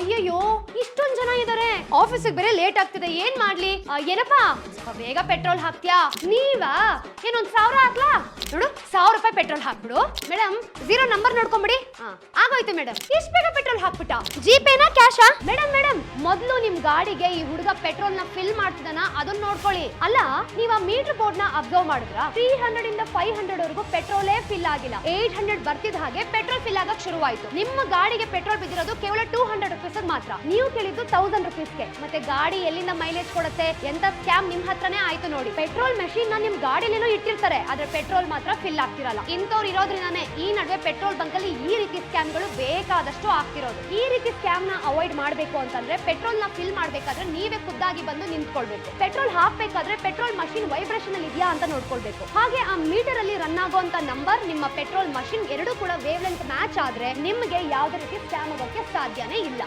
ಅಯ್ಯಯ್ಯೋ ಇಷ್ಟೊಂದ್ ಜನ ಇದಾರೆ, ಆಫೀಸಿಗೆ ಬೇರೆ ಲೇಟ್ ಆಗ್ತಿದೆ, ಏನ್ ಮಾಡ್ಲಿ? ಏನಪ್ಪಾ ಸ್ವಲ್ಪ ಬೇಗ ಪೆಟ್ರೋಲ್ ಹಾಕ್ತ್ಯಾ? ನೀವಾ? ಏನೊಂದ್ 1000 ಹಾಕ್ಲಾ? ನೋಡು 1000 ರೂಪಾಯಿ ಪೆಟ್ರೋಲ್ ಹಾಕ್ಬಿಡು. ಮೇಡಮ್ 0 ನಂಬರ್ ನೋಡ್ಕೊಂಬಿಡಿ. ಆಗೋಯ್ತು ಮೇಡಮ್. ಇಷ್ಟು ಬೇಗ ಪೆಟ್ರೋಲ್ ಹಾಕ್ಬಿಟ್ಟ? ಜಿಪೇನಾ ಕ್ಯಾಶಾ? ಮೇಡಮ್ ಮೊದ್ಲು ನಿಮ್ ಗಾಡಿಗೆ ಈ ಹುಡುಗ ಪೆಟ್ರೋಲ್ ನ ಫಿಲ್ ಮಾಡ್ತಿದಾನ ಅದನ್ನ ನೋಡ್ಕೊಳ್ಳಿ. ಅಲ್ಲ ನೀವ್ ಆ ಮೀಟರ್ ಬೋರ್ಡ್ ನ ಅಬ್ಸರ್ವ್ ಮಾಡಿದ್ರ 300 ಇಂದ 500 ವರೆಗೂ ಪೆಟ್ರೋಲೇ ಫಿಲ್ ಆಗಿಲ್ಲ. 800 ಬರ್ತಿದ ಹಾಗೆ ಪೆಟ್ರೋಲ್ ಫಿಲ್ ಆಗಕ್ ಶುರುವಾಯ್ತು. ನಿಮ್ಮ ಗಾಡಿಗೆ ಪೆಟ್ರೋಲ್ ಬಿದ್ದಿರೋದು ಕೇವಲ 200 ರುಪೀಸ್ ಮಾತ್ರ. ನೀವು ಕೇಳಿದ್ದು 1000 ರುಪೀಸ್ಗೆ. ಮತ್ತೆ ಗಾಡಿ ಎಲ್ಲಿಂದ ಮೈಲೇಜ್ ಕೊಡುತ್ತೆ? ಎಂತ ಸ್ಕ್ಯಾಮ್ ನಿಮ್ ಹತ್ರನೇ ಆಯ್ತು ನೋಡಿ. ಪೆಟ್ರೋಲ್ ಮೆಷಿನ್ ನ ನಿಮ್ ಗಾಡಿಲೇನೋ ಇಟ್ಟಿರ್ತಾರೆ, ಆದ್ರೆ ಪೆಟ್ರೋಲ್ ಮಾತ್ರ ಫಿಲ್ ಆಗ್ತಿರಲ್ಲ. ಇಂಥವ್ರು ಇರೋದ್ರಿಂದಾನೇ ಈ ನಡುವೆ ಪೆಟ್ರೋಲ್ ಬಂಕ್ ಅಲ್ಲಿ ಈ ರೀತಿ ಸ್ಕ್ಯಾಮ್ಗಳು ಬೇಕಾದಷ್ಟು ಆಗ್ತಿರೋದು. ಈ ರೀತಿ ಸ್ಕ್ಯಾಮ್ ನ ಅವಾಯ್ಡ್ ಮಾಡ್ಬೇಕು ಅಂತಂದ್ರೆ ಪೆಟ್ರೋಲ್ ನ ಫಿಲ್ ಮಾಡ್ಬೇಕಾದ್ರೆ ನೀವೇ ಖುದ್ದಾಗಿ ಬಂದು ನಿಂತ್ಕೊಳ್ಬೇಕು. ಪೆಟ್ರೋಲ್ ಹಾಕ್ಬೇಕಾದ್ರೆ ಪೆಟ್ರೋಲ್ ಮಷಿನ್ ವೈಬ್ರೇಷನ್ ಅಲ್ಲಿ ಇದೆಯಾ ಅಂತ ನೋಡ್ಕೊಳ್ಬೇಕು. ಹಾಗೆ ಆ ಮೀಟರ್ ಅಲ್ಲಿ ರನ್ ಆಗುವಂತ ನಂಬರ್, ನಿಮ್ಮ ಪೆಟ್ರೋಲ್ ಮಷಿನ್ ಎರಡೂ ಕೂಡ ವೇವ್ ಲೆಂತ್ ಮ್ಯಾಚ್ ಆದ್ರೆ ನಿಮ್ಗೆ ಯಾವುದೇ ರೀತಿ ಸ್ಕ್ಯಾಮ್ ಆಗೋಕೆ ಸಾಧ್ಯನೇ ಇಲ್ಲ.